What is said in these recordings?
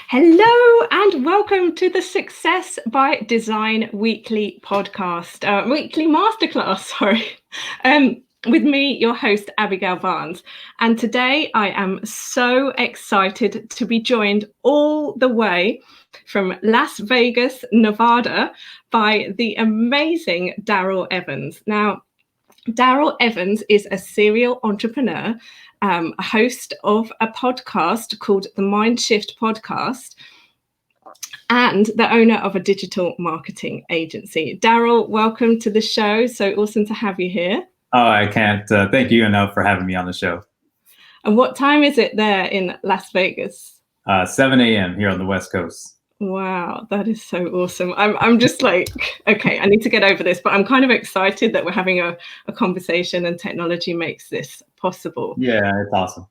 Hello and welcome to the Success by Design Weekly Podcast, Weekly Masterclass, with me, your host, Abigail Barnes. And today I am so excited to be joined all the way from Las Vegas, Nevada, by the amazing Darrell Evans. Now, Darrell Evans is a serial entrepreneur, a host of a podcast called the MindShift Podcast, and the owner of a digital marketing agency. Darrell, welcome to the show. So awesome to have you here. Oh, I can't thank you enough for having me on the show. And what time is it there in Las Vegas? 7 a.m. here on the West Coast. Wow, that is so awesome. I'm just like, okay, I need to get over this, but I'm kind of excited that we're having a conversation and technology makes this possible. Yeah, it's awesome.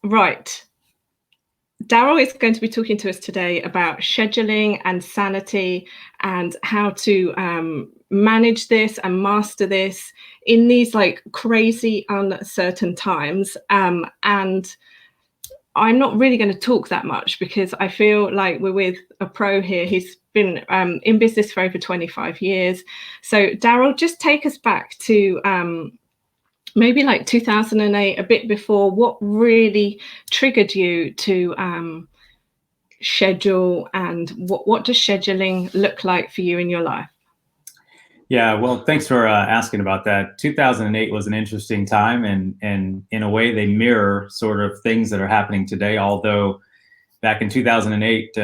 Right. Darrell is going to be talking to us today about scheduling and sanity and how to manage this and master this in these like crazy uncertain times. And I'm not really going to talk that much because I feel like we're with a pro here. He's been in business for over 25 years. So Darrell, just take us back to maybe like 2008, a bit before. What really triggered you to schedule, and what does scheduling look like for you in your life? Yeah, well, thanks for asking about that. 2008 was an interesting time, and in a way, they mirror sort of things that are happening today. Although back in 2008,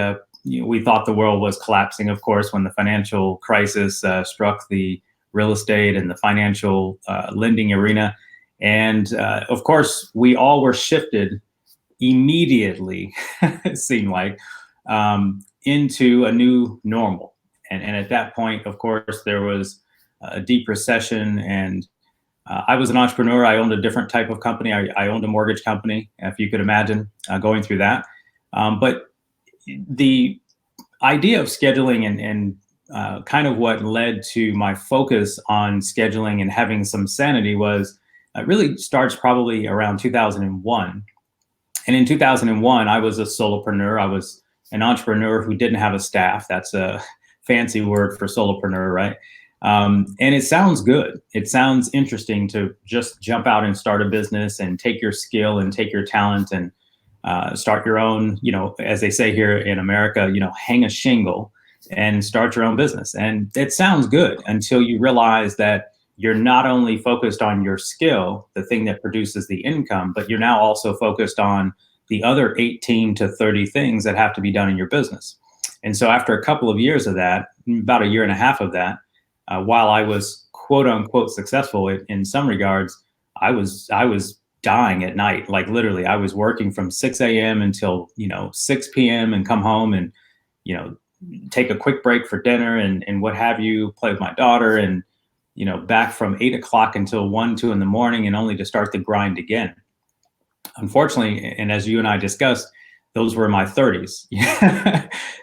we thought the world was collapsing, of course, when the financial crisis struck the real estate and the financial lending arena. And of course, we all were shifted immediately, it seemed like, into a new normal. And at that point, of course, there was a deep recession, and I was an entrepreneur. I owned a different type of company. I owned a mortgage company, if you could imagine going through that. But the idea of scheduling and kind of what led to my focus on scheduling and having some sanity was it really starts probably around 2001. And in 2001, I was a solopreneur. I was an entrepreneur who didn't have a staff. That's a fancy word for solopreneur, right? And it sounds good. It sounds interesting to just jump out and start a business and take your skill and take your talent and start your own, as they say here in America, hang a shingle and start your own business. And it sounds good until you realize that you're not only focused on your skill, the thing that produces the income, but you're now also focused on the other 18 to 30 things that have to be done in your business. And so after a couple of years of that, about a year and a half of that, while I was quote unquote successful in some regards, I was dying at night. Like literally, I was working from 6 a.m. until 6 p.m. and come home and take a quick break for dinner and what have you, play with my daughter, and back from 8 o'clock until 1, 2 in the morning, and only to start the grind again. Unfortunately, and as you and I discussed, those were my 30s.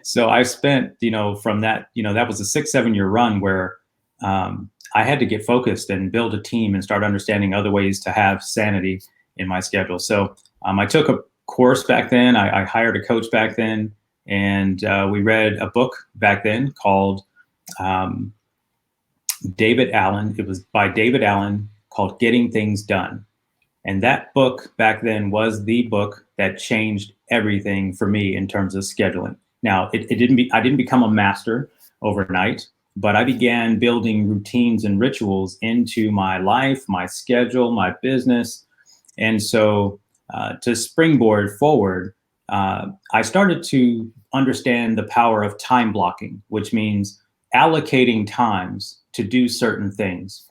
So I spent, from that, that was a 6-7 year run where I had to get focused and build a team and start understanding other ways to have sanity in my schedule. So I took a course back then. I hired a coach back then, and we read a book back then called David Allen. It was by David Allen, called Getting Things Done. And that book back then was the book that changed everything for me in terms of scheduling. Now, I didn't become a master overnight, but I began building routines and rituals into my life, my schedule, my business. And so to springboard forward, I started to understand the power of time blocking, which means allocating times to do certain things.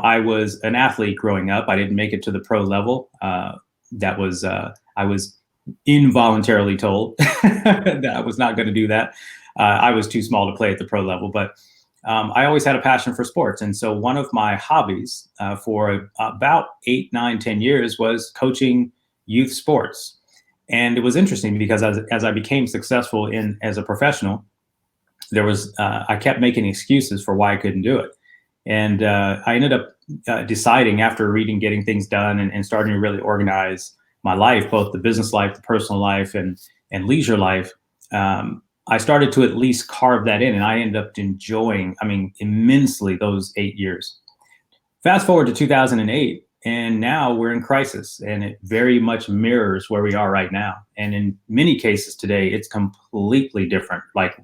I was an athlete growing up. I didn't make it to the pro level. I was involuntarily told that I was not going to do that. I was too small to play at the pro level, but I always had a passion for sports. And so one of my hobbies for about 8, 9, 10 years was coaching youth sports. And it was interesting because as I became successful as a professional, I kept making excuses for why I couldn't do it. And I ended up deciding, after reading Getting Things Done and starting to really organize my life, both the business life, the personal life, and leisure life, I started to at least carve that in, and I ended up enjoying, immensely those 8 years. Fast forward to 2008, and now we're in crisis, and it very much mirrors where we are right now. And in many cases today, it's completely different. Like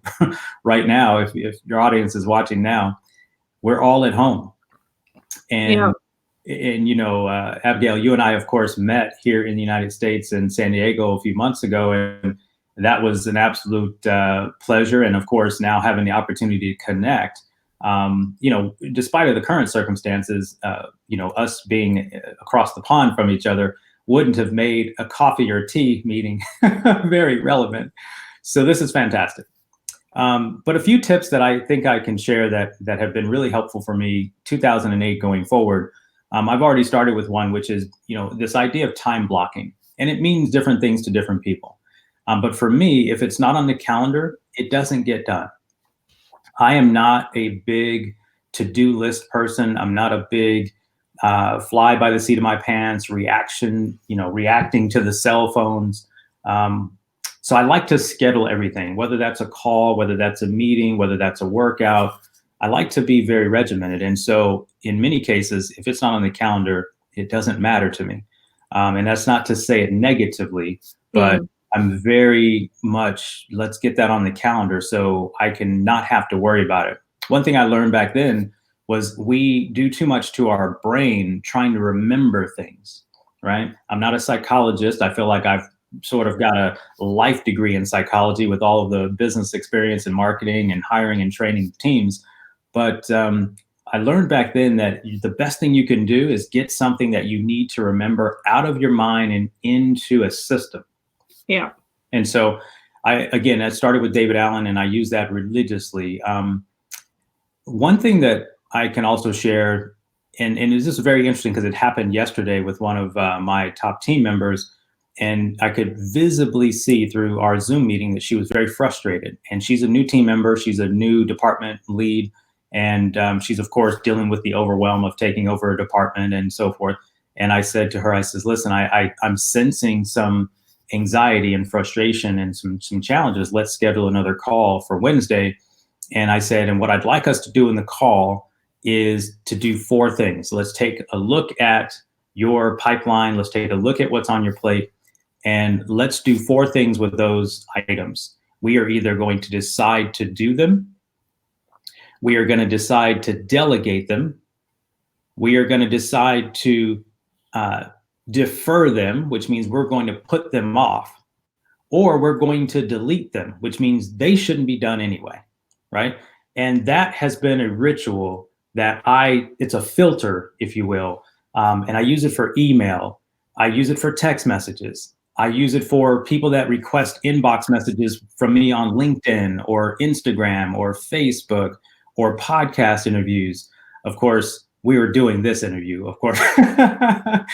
right now, if your audience is watching now, we're all at home. And Abigail, you and I, of course, met here in the United States in San Diego a few months ago, and that was an absolute pleasure. And of course, now having the opportunity to connect, despite of the current circumstances, us being across the pond from each other wouldn't have made a coffee or tea meeting very relevant. So this is fantastic. But a few tips that I think I can share that have been really helpful for me 2008 going forward. I've already started with one, which is, this idea of time blocking, and it means different things to different people. But for me, if it's not on the calendar, it doesn't get done. I am not a big to-do list person. I'm not a big fly by the seat of my pants reacting to the cell phones. So I like to schedule everything, whether that's a call, whether that's a meeting, whether that's a workout. I like to be very regimented. And so in many cases, if it's not on the calendar, it doesn't matter to me. And that's not to say it negatively, but I'm very much, let's get that on the calendar so I can not have to worry about it. One thing I learned back then was we do too much to our brain trying to remember things, right? I'm not a psychologist. I feel like I've sort of got a life degree in psychology with all of the business experience in marketing and hiring and training teams. But I learned back then that the best thing you can do is get something that you need to remember out of your mind and into a system. Yeah. And so I started with David Allen, and I use that religiously. One thing that I can also share, and this is very interesting because it happened yesterday with one of my top team members, and I could visibly see through our Zoom meeting that she was very frustrated. And she's a new team member. She's a new department lead. And she's, of course, dealing with the overwhelm of taking over a department and so forth. And I said to her, I says, listen, I'm sensing some anxiety and frustration and some challenges. Let's schedule another call for Wednesday. And I said, and what I'd like us to do in the call is to do 4 things. Let's take a look at your pipeline. Let's take a look at what's on your plate. And let's do 4 things with those items. We are either going to decide to do them. We are going to decide to delegate them. We are going to decide to defer them, which means we're going to put them off, or we're going to delete them, which means they shouldn't be done anyway, right? And that has been a ritual that it's a filter, if you will. And I use it for email. I use it for text messages. I use it for people that request inbox messages from me on LinkedIn or Instagram or Facebook or podcast interviews. Of course, we were doing this interview, of course. I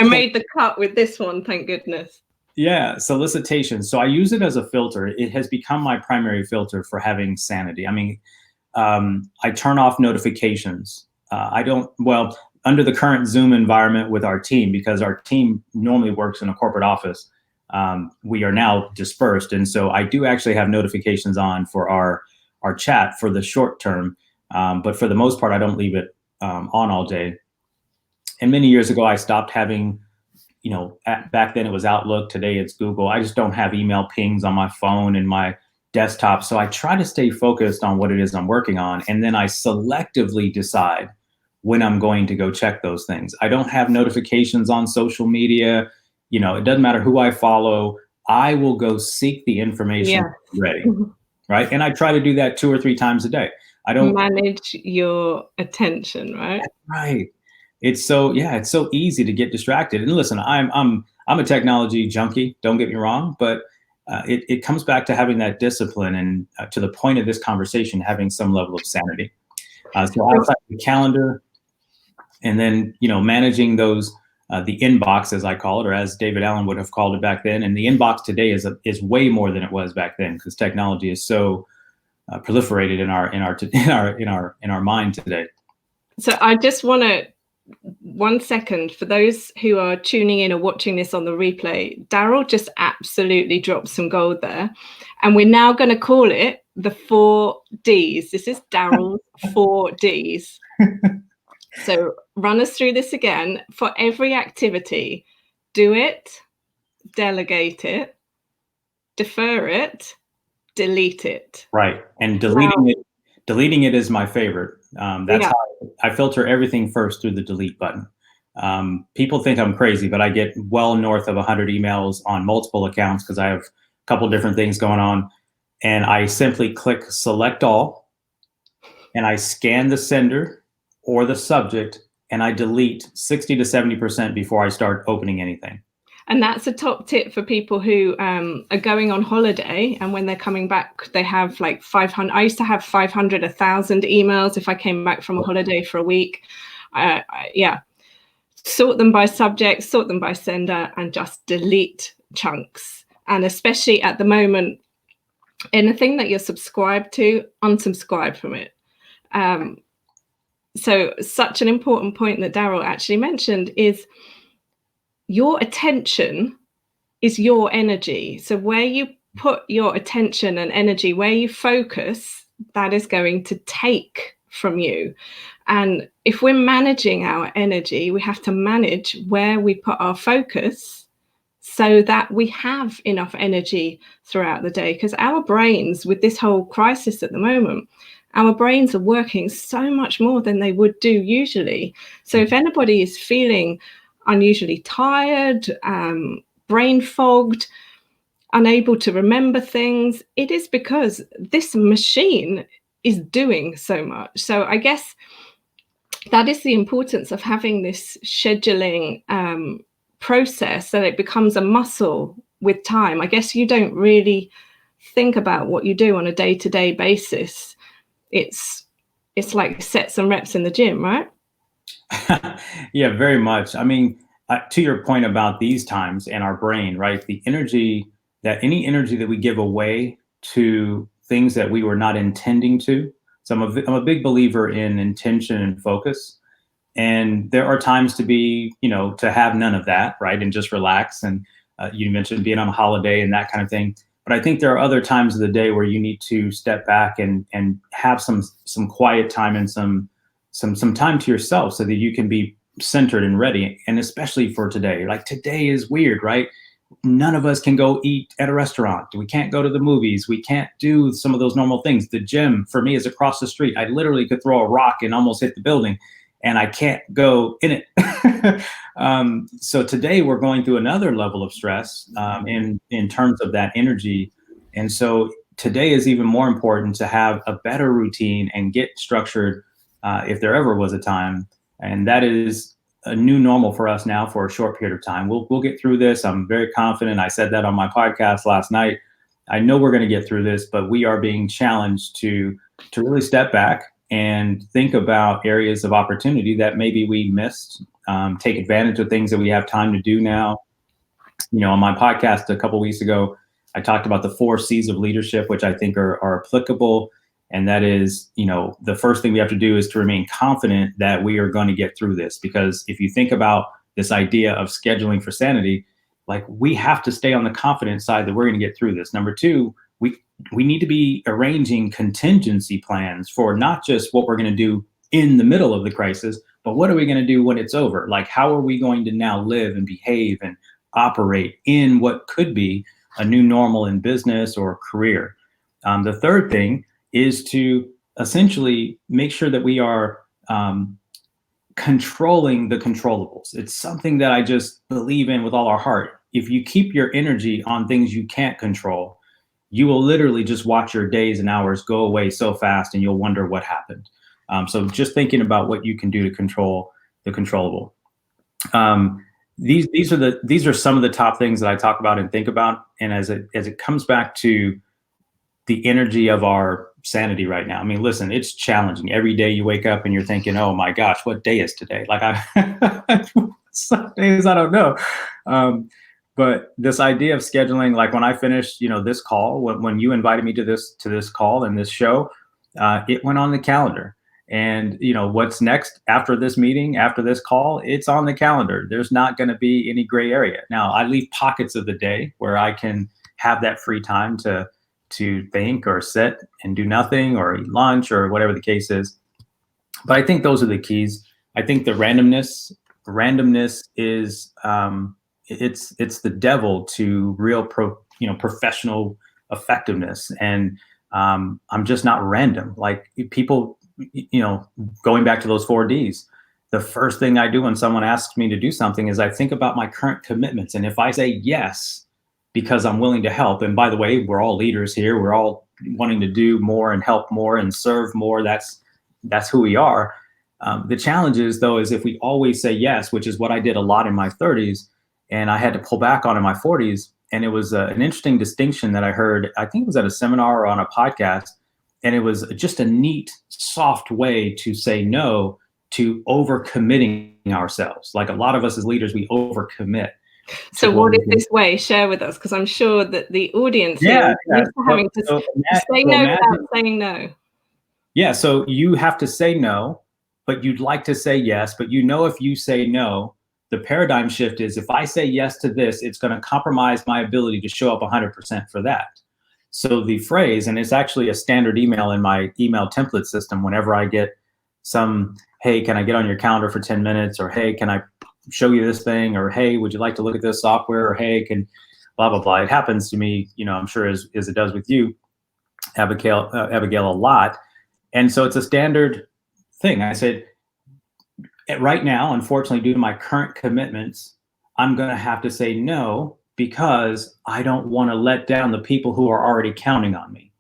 made the cut with this one, thank goodness. Yeah, solicitation. So I use it as a filter. It has become my primary filter for having sanity. I turn off notifications. Under the current Zoom environment with our team, because our team normally works in a corporate office, we are now dispersed. And so I do actually have notifications on for our chat for the short term. But for the most part, I don't leave it on all day. And many years ago, I stopped having, back then it was Outlook. Today it's Google. I just don't have email pings on my phone and my desktop. So I try to stay focused on what it is I'm working on. And then I selectively decide when I'm going to go check those things. I don't have notifications on social media. It doesn't matter who I follow. I will go seek the information ready, right? And I try to do that 2 or 3 times a day. I don't manage your attention, right? Right. It's so easy to get distracted. And listen, I'm a technology junkie. Don't get me wrong, but it comes back to having that discipline and to the point of this conversation, having some level of sanity. So outside the calendar, and then managing those the inbox, as I call it, or as David Allen would have called it back then. And the inbox today is way more than it was back then, because technology is so proliferated in our mind today. So I just want to 1 second, for those who are tuning in or watching this on the replay, Darrell just absolutely dropped some gold there. And we're now going to call it the 4Ds. This is Darrell's 4Ds. So run us through this again. For every activity, do it, delegate it, defer it, delete it. Right. And deleting it is my favorite. That's how I filter everything first through the delete button. People think I'm crazy, but I get well north of 100 emails on multiple accounts because I have a couple different things going on. And I simply click select all, and I scan the sender or the subject, and I delete 60 to 70% before I start opening anything. And that's a top tip for people who are going on holiday, and when they're coming back, they have like 500. I used to have 500, 1,000 emails if I came back from a holiday for a week. Sort them by subject, sort them by sender, and just delete chunks. And especially at the moment, anything that you're subscribed to, unsubscribe from it. So such an important point that Darrell actually mentioned is your attention is your energy. So where you put your attention and energy, where you focus, that is going to take from you. And if we're managing our energy, we have to manage where we put our focus so that we have enough energy throughout the day. Because our brains, with this whole crisis at the moment, our brains are working so much more than they would do usually. So if anybody is feeling unusually tired, brain fogged, unable to remember things, it is because this machine is doing so much. So I guess that is the importance of having this scheduling process, so that it becomes a muscle with time. I guess you don't really think about what you do on a day-to-day basis. It's like sets and reps in the gym, right? Yeah, very much. I mean, to your point about these times and our brain, right? The energy any energy that we give away to things that we were not intending to. So I'm a big believer in intention and focus. And there are times to be, to have none of that, right? And just relax. And you mentioned being on a holiday and that kind of thing. But I think there are other times of the day where you need to step back and have some quiet time and some time to yourself so that you can be centered and ready. And especially for today, like today is weird, right? None of us can go eat at a restaurant. We can't go to the movies. We can't do some of those normal things. The gym for me is across the street. I literally could throw a rock and almost hit the building, and I can't go in it. So today we're going through another level of stress in terms of that energy. And so today is even more important to have a better routine and get structured if there ever was a time. And that is a new normal for us now for a short period of time. We'll get through this. I'm very confident. I said that on my podcast last night. I know we're going to get through this, but we are being challenged to really step back and think about areas of opportunity that maybe we missed, take advantage of things that we have time to do now. On my podcast a couple of weeks ago, I talked about the 4 C's of leadership, which I think are applicable. And that is, the first thing we have to do is to remain confident that we are going to get through this. Because if you think about this idea of scheduling for sanity, like we have to stay on the confident side that we're going to get through this. Number 2, we need to be arranging contingency plans for not just what we're going to do in the middle of the crisis, but what are we going to do when it's over? Like, how are we going to now live and behave and operate in what could be a new normal in business or career? The third thing is to essentially make sure that we are controlling the controllables. It's something that I just believe in with all our heart. If you keep your energy on things you can't control, you will literally just watch your days and hours go away so fast and you'll wonder what happened. So just thinking about what you can do to control the controllable. These are some of the top things that I talk about and think about. And as it comes back to the energy of our sanity right now. I mean, listen, it's challenging. Every day you wake up and you're thinking, oh my gosh, what day is today? Like some days I don't know. But this idea of scheduling, like when I finished, this call, when you invited me to this call and this show, it went on the calendar. And, what's next after this meeting, after this call, it's on the calendar. There's not going to be any gray area. Now, I leave pockets of the day where I can have that free time to think or sit and do nothing or eat lunch or whatever the case is. But I think those are the keys. I think the randomness is it's the devil to real professional effectiveness. And I'm just not random. Like people, going back to those 4 Ds, the first thing I do when someone asks me to do something is I think about my current commitments. And if I say yes, because I'm willing to help, and by the way, we're all leaders here. We're all wanting to do more and help more and serve more. That's who we are. The challenge is, though, is if we always say yes, which is what I did a lot in my 30s, and I had to pull back on in my 40s. And it was an interesting distinction that I heard, I think it was at a seminar or on a podcast, and it was just a neat, soft way to say no to overcommitting ourselves. Like a lot of us as leaders, we overcommit. So what is this way? Share with us, because I'm sure that the audience is used to having to say no without saying no. Yeah, so you have to say no, but you'd like to say yes. But if you say no, the paradigm shift is if I say yes to this, it's going to compromise my ability to show up 100% for that. So the phrase, and it's actually a standard email in my email template system, whenever I get some, hey, can I get on your calendar for 10 minutes? Or, hey, can I show you this thing? Or, hey, would you like to look at this software? Or, hey, can blah, blah, blah. It happens to me, I'm sure as it does with you, Abigail, a lot. And so it's a standard thing. I said, right now, unfortunately, due to my current commitments, I'm going to have to say no because I don't want to let down the people who are already counting on me.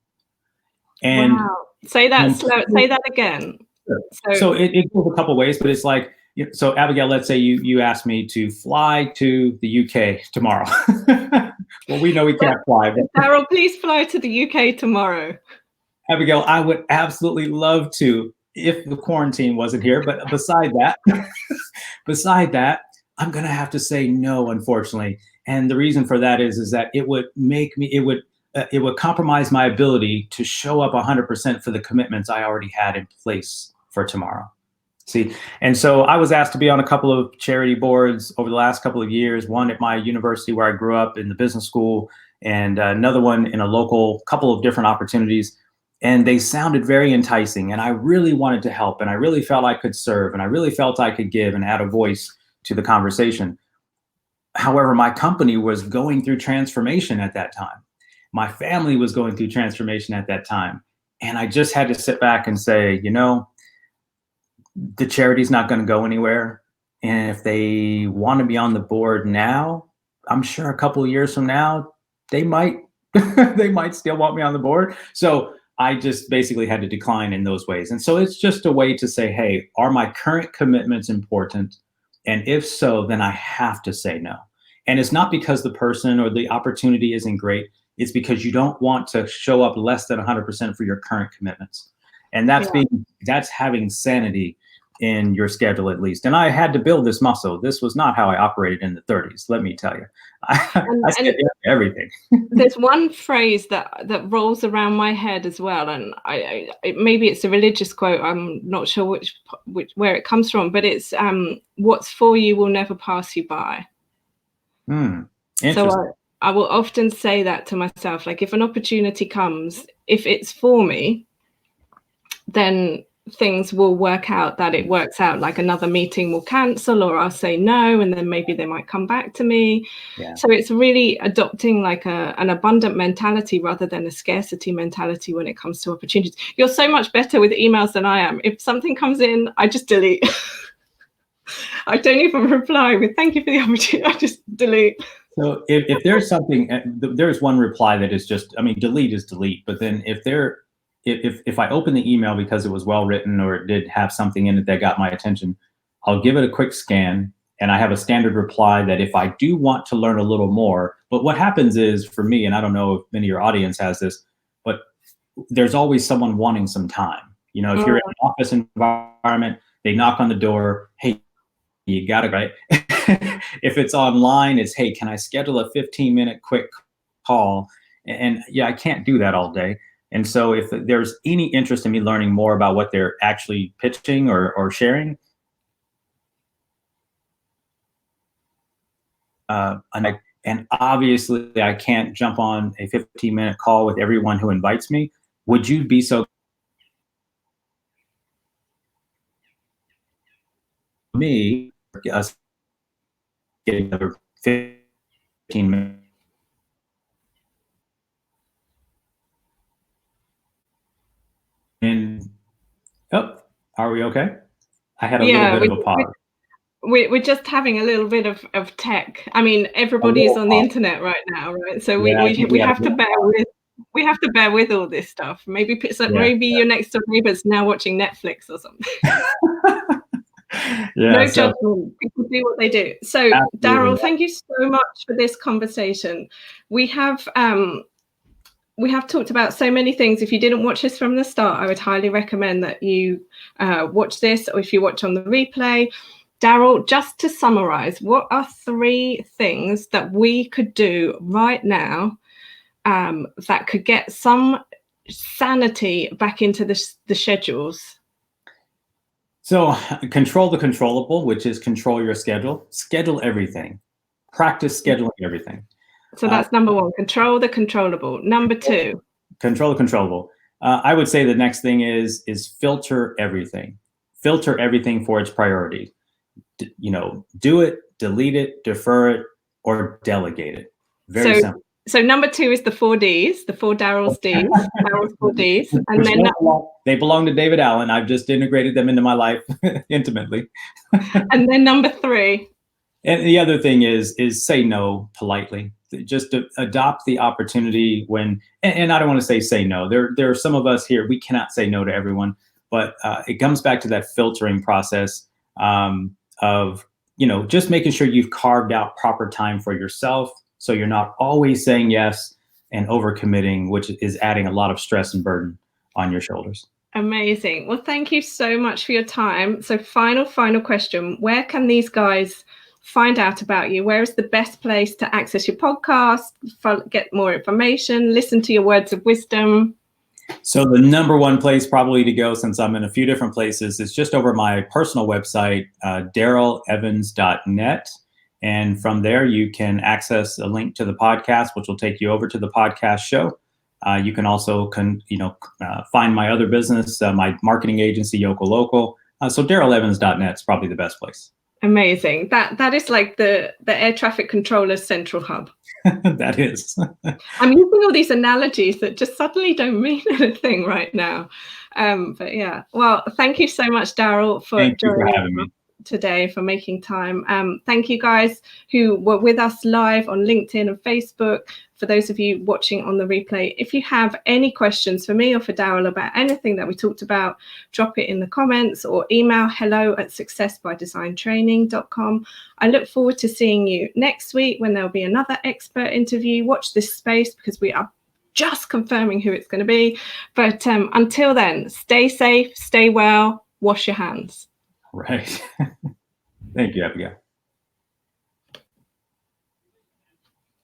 And wow. Say that slow. Say that again. Sure. So it goes a couple ways, but it's like, so Abigail, let's say you asked me to fly to the UK tomorrow. Well, we know we can't fly. But Darrell, please fly to the UK tomorrow. Abigail, I would absolutely love to if the quarantine wasn't here. But beside that, I'm going to have to say no, unfortunately. And the reason for that is that it would compromise my ability to show up 100% for the commitments I already had in place for tomorrow. See, and so I was asked to be on a couple of charity boards over the last couple of years, one at my university where I grew up in the business school, and another one in a local couple of different opportunities. And they sounded very enticing. And I really wanted to help. And I really felt I could serve. And I really felt I could give and add a voice to the conversation. However, my company was going through transformation at that time. My family was going through transformation at that time. And I just had to sit back and say, the charity's not going to go anywhere. And if they want to be on the board now, I'm sure a couple of years from now, they might still want me on the board. So I just basically had to decline in those ways. And so it's just a way to say, hey, are my current commitments important? And if so, then I have to say no. And it's not because the person or the opportunity isn't great. It's because you don't want to show up less than 100% for your current commitments. And that's having sanity in your schedule, at least. And I had to build this muscle. This was not how I operated in the 30s, let me tell you. I said everything. There's one phrase that rolls around my head as well, and maybe it's a religious quote. I'm not sure where it comes from, but it's what's for you will never pass you by. So I will often say that to myself, like if an opportunity comes, if it's for me, then things will work out that it works out. Like another meeting will cancel, or I'll say no, and then maybe they might come back to me. Yeah. So it's really adopting like an abundant mentality rather than a scarcity mentality when it comes to opportunities. You're so much better with emails than I am. If something comes in, I just delete. I don't even reply with thank you for the opportunity. I just delete. So if there's something, there's one reply that is just, delete is delete. But then if I open the email because it was well written or it did have something in it that got my attention, I'll give it a quick scan, and I have a standard reply that if I do want to learn a little more, but what happens is for me, and I don't know if many of your audience has this, but there's always someone wanting some time. If you're in an office environment, they knock on the door, hey, you got it, right? If it's online, it's, hey, can I schedule a 15-minute quick call? And yeah, I can't do that all day. And so if there's any interest in me learning more about what they're actually pitching or sharing, and obviously I can't jump on a 15-minute call with everyone who invites me. Would you be so me us getting another 15 minutes? And are we okay? I had a little bit of a pause. We're just having a little bit of tech. I mean, everybody's on the internet right now, right? So we have to bear with all this stuff. Maybe your next door neighbor's now watching Netflix or something. No judgment. People do what they do. So, Darrell, thank you so much for this conversation. We have talked about so many things. If you didn't watch this from the start, I would highly recommend that you watch this, or if you watch on the replay. Darrell, just to summarize, what are 3 things that we could do right now that could get some sanity back into the schedules? So control the controllable, which is control your schedule. Schedule everything. Practice scheduling everything. So that's number 1, control the controllable. Number 2. Control the controllable. I would say the next thing is filter everything. Filter everything for its priority. Do it, delete it, defer it, or delegate it. Very simple. So number 2 is the 4 Ds, the 4 Darrell's Ds, Darrell's 4 Ds. And then they belong to David Allen. I've just integrated them into my life intimately. And then number 3. And the other thing is say no politely. Just adopt the opportunity when, and I don't want to say no. There are some of us here, we cannot say no to everyone, but it comes back to that filtering process of, just making sure you've carved out proper time for yourself. So you're not always saying yes and overcommitting, which is adding a lot of stress and burden on your shoulders. Amazing. Well, thank you so much for your time. So final question. Where can these guys find out about you? Where is the best place to access your podcast, get more information, listen to your words of wisdom? So the number 1 place probably to go, since I'm in a few different places, is just over my personal website, darrellevans.net. And from there, you can access a link to the podcast, which will take you over to the podcast show. You can also find my other business, my marketing agency, Yoko Local. So darrellevans.net is probably the best place. Amazing. That is like the air traffic controller's central hub. That is. I'm using all these analogies that just suddenly don't mean anything right now. But yeah, well, thank you so much, Darrell, for having me today, for making time. Thank you guys who were with us live on LinkedIn and Facebook. For those of you watching on the replay, if you have any questions for me or for Darrell about anything that we talked about, drop it in the comments or email hello@successbydesigntraining.com. I look forward to seeing you next week when there'll be another expert interview. Watch this space because we are just confirming who it's going to be. But until then, stay safe, stay well, wash your hands. Right. Thank you, Abigail.